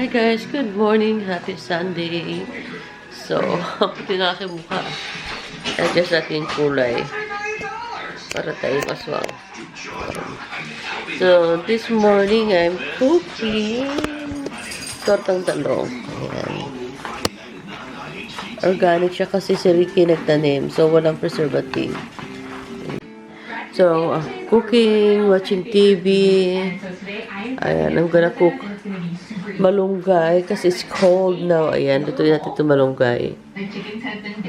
Hi guys, good morning, happy Sunday. So, puti na aking mukha. Adjust natin yung kulay para tayong aswang. So, this morning I'm cooking tortang talong. Ayan. Organic siya kasi si Ricky nagtanim, so walang preservative. So, cooking, watching TV. Ayan, I'm gonna cook malunggay kasi it's cold now. Ayan, lutuin natin ito malunggay.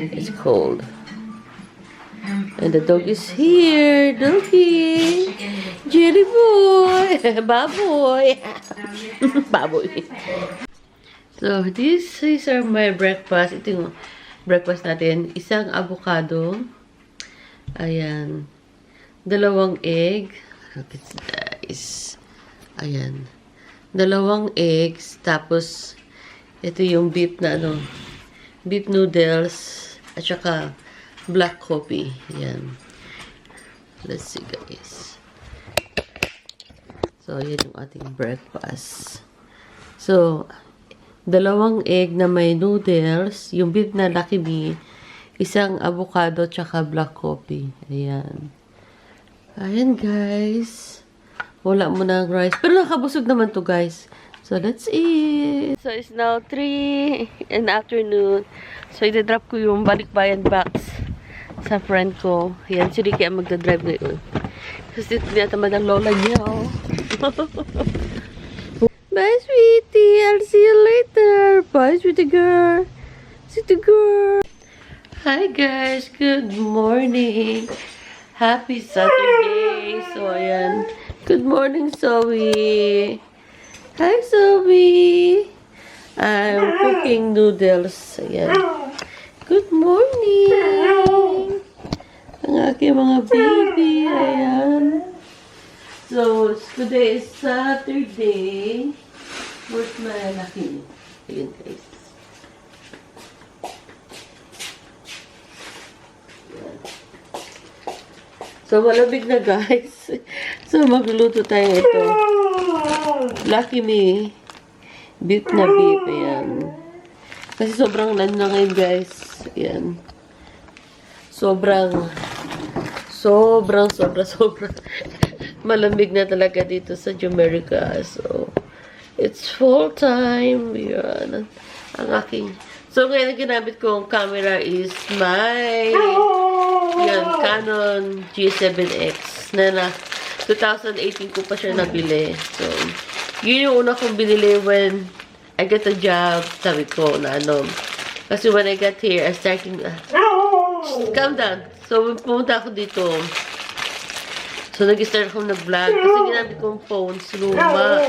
It's cold. And the dog is here. Doggy. Jelly boy. Baboy. Baboy. So, this is my breakfast. Ito yung breakfast natin. Isang avocado. Ayan. 2 egg. Look at this. Ayan. 2 eggs. Tapos, ito yung beef na beef noodles. At saka, black coffee. Ayan. Let's see, guys. So, yan yung ating breakfast. So, 2 egg na may noodles. Yung beef na Lucky Me. Isang avocado, tsaka black coffee. Ayan. Ayan, guys. Wala mo na ang rice. Pero nakabusog naman to, guys. So, let's eat. So, it's now 3 in the afternoon. So, i-drop ko yung balikbayan box sa friend ko. Ayan, si Ricky ang magdadrive ngayon. Kasi tinatamad ang lola niya, oh. Bye, sweetie. I'll see you later. Bye, sweetie girl. Sweetie girl. Hi, guys. Good morning. Happy Saturday. So, ayan. Good morning, Zoe. Hi, Zoe. I'm cooking noodles. Ayan. Good morning. Ang aking mga baby. Ayan. So, today is Saturday. Where's my Lucky? Ayan, guys. So, malamig na, guys. So, magluluto tayo ito. Lucky Me. Beef na beef. Ayan. Kasi sobrang lan na ngayon, guys. Ayan. Sobrang malamig na talaga dito sa Jamaica. So, it's full time. Ayan. Ang aking... So, ngayon ang ginamit kong camera is my Canon G7X na 2018 ko pa siya nabili. So, yun yung una kong binili when I get a job. Sabi ko na kasi when I got here, I starting... calm down. So, pumunta ako dito. So, nag-start akong nag-vlog. Kasi ginamit kong phone, luma.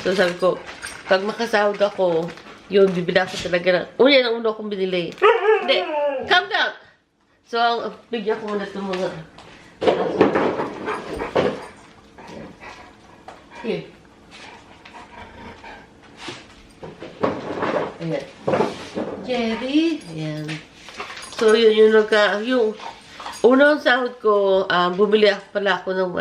So, sabi ko, pag makasahod ako, yun, bibili ako talaga na. Yan ang una kong binili. Hindi, calm down! So, bigyan ko muna itong mga... Here. Ayan. Jerry. Ayan. So, yun yung unang sahod ko, bumili pala ako ng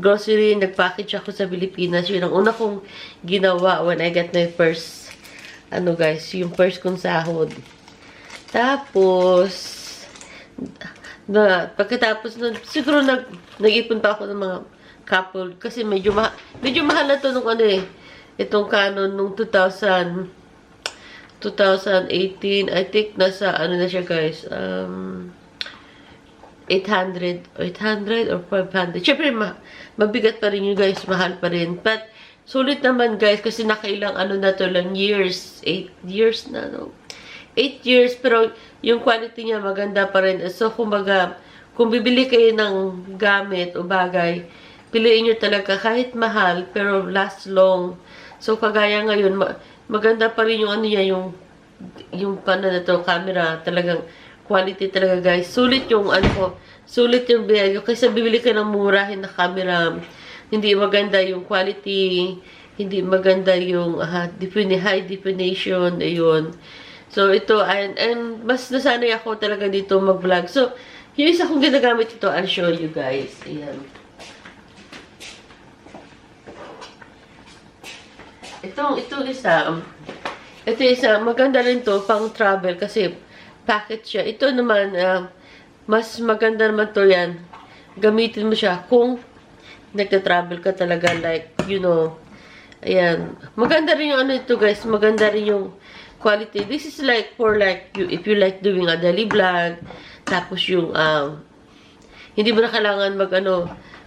grocery, nag-package ako sa Pilipinas. Yun ang una kong ginawa when I got my first, guys, yung first kong sahod. Tapos, pagkatapos nun, siguro nag-ipon pa ako ng mga couple, kasi medyo mahal na to nung itong Canon nung 2018, I think nasa, na siya, guys, 800 or 500. Siyempre, mabigat pa rin yun, guys, mahal pa rin. But, sulit naman, guys, kasi nakailang na to lang years, 8 years na, 8 years, pero yung quality niya maganda pa rin. So, kumbaga, kung bibili kayo ng gamit o bagay, piliin nyo talaga kahit mahal, pero last long. So, kagaya ngayon, maganda pa rin yung yung camera, talagang quality talaga, guys. Sulit yung sulit yung biyay. Kasi bibili ka ng murahin na camera, hindi maganda yung quality, hindi maganda yung high definition, ayun. So, ito, and mas nasanay ako talaga dito mag-vlog. So, yung isa kong ginagamit ito, I'll show you guys. Ayan. Itong isa, ito isa, maganda rin to pang travel kasi packet siya. Ito naman, mas maganda naman to yan. Gamitin mo siya kung nagta-travel ka talaga, like, you know, ayan. Maganda rin yung ano ito, guys. Maganda rin yung quality. This is like for like, if you like doing a daily vlog, tapos yung, hindi mo na kailangan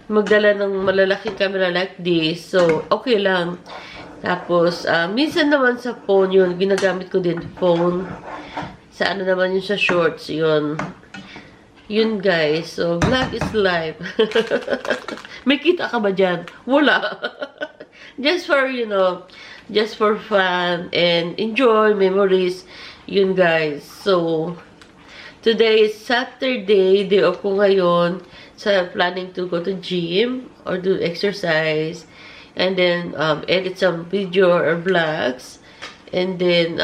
magdala ng malalaking camera like this. So, okay lang. Tapos, minsan naman sa phone yun, ginagamit ko din phone. Sa ano naman yun sa shorts, yun. Yun guys, so vlog is life. May kita ka ba dyan? Wala. Just for, you know, just for fun and enjoy memories. Yun guys. So, today is Saturday, day off ko ngayon. So, I'm planning to go to gym or do exercise. And then, edit some video or vlogs. And then,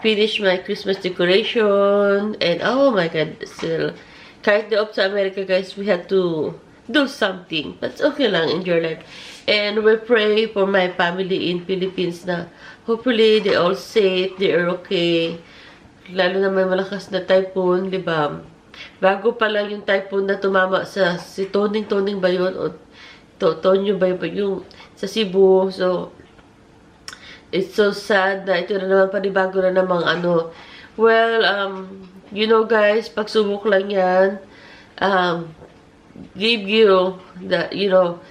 finish my Christmas decoration. And, oh my God, still, kahit the off sa America, guys, we have to do something. But okay lang, enjoy life. And we pray for my family in Philippines na hopefully they all safe, they are okay. Lalo na may malakas na typhoon, di ba? Bago pa lang yung typhoon na tumama sa si Toning ba yun? O Tonyo ba yung sa Cebu? So, it's so sad na ito na naman panibago na namang ano. Well, you know guys, pagsubok lang yan. Give you, you know,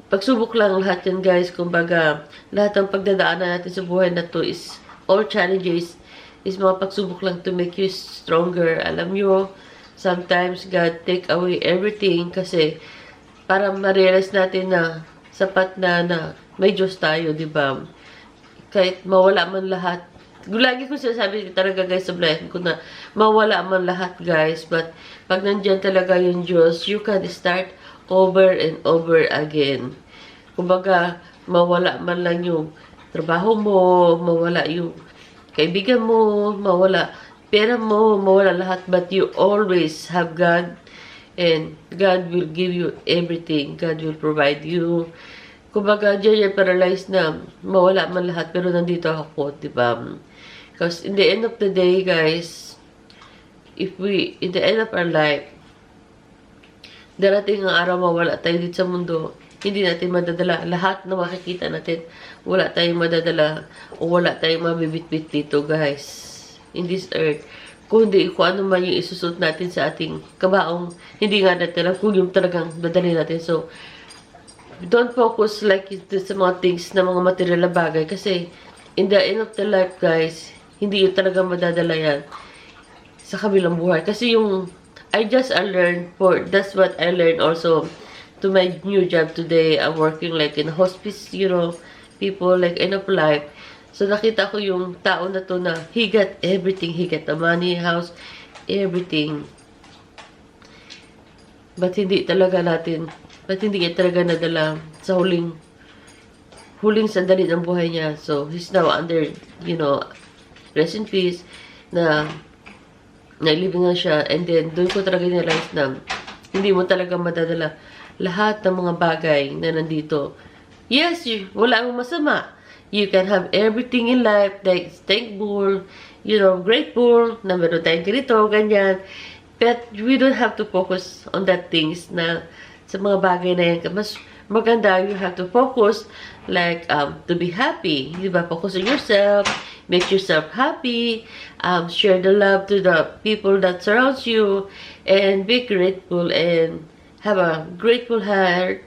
pagsubok lang lahat yan guys. Kumbaga, lahat ng pagdadaanan natin sa buhay na to is all challenges. Is mga pagsubok lang to make you stronger. Alam nyo, sometimes God take away everything kasi para ma-realize natin na sapat na may Diyos tayo, di ba? Kahit mawala man lahat. Lagi ko sinasabi talaga guys sa vlog ko na mawala man lahat guys. But pag nandyan talaga yung Diyos, you can start over and over again. Kumbaga, mawala man lang yung trabaho mo, mawala yung kaibigan mo, mawala pera mo, mawala lahat. But you always have God. And God will give you everything. God will provide you. Kumbaga, diyan paralyzed na mawala man lahat, pero nandito ako, diba? Because in the end of the day, guys, in the end of our life, darating ang araw mawala tayo dito sa mundo, hindi natin madadala. Lahat na makikita natin, wala tayong madadala o wala tayong mabibitbit dito, guys. In this earth. Kung ano man yung isusot natin sa ating kabaong, hindi nga natin alam kung yung talagang dadali natin. So, don't focus like sa mga things na mga material na bagay. Kasi, in the end of the life, guys, hindi yung talagang madadala yan sa kabilang buhay. Kasi yung, that's what I learned also to my new job today. I'm working like in a hospice, you know, people like end of life. So, nakita ko yung tao na to na he got everything. He got the money, house, everything. But hindi talaga nadala sa huling sandali ng buhay niya. So, he's now under, you know, rest in peace, na living na siya. And then, doon ko talaga realize na hindi mo talaga madadala lahat ng mga bagay na nandito. Yes, wala akong masama. You can have everything in life, like thankful, you know, grateful, na meron tayong ganito, ganyan. But we don't have to focus on that things na sa mga bagay na yan. Mas maganda, you have to focus, like, to be happy. Diba? Focus on yourself, make yourself happy, share the love to the people that surrounds you, and be grateful, and have a grateful heart.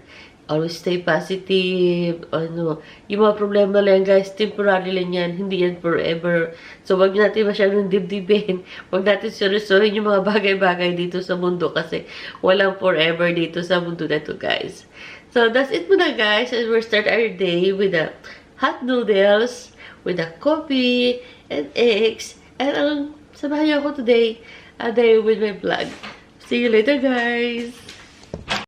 Always stay positive. Ano, yung mga problema lang, guys, temporary lang yan. Hindi yan forever. So, wag natin masyadong dibdibin. Wag natin seryosohin yung mga bagay-bagay dito sa mundo kasi walang forever dito sa mundo na to, guys. So, that's it muna, guys. As we start our day with the hot noodles, with the coffee, and eggs. And, samahan niyo ako today, a day with my vlog. See you later, guys!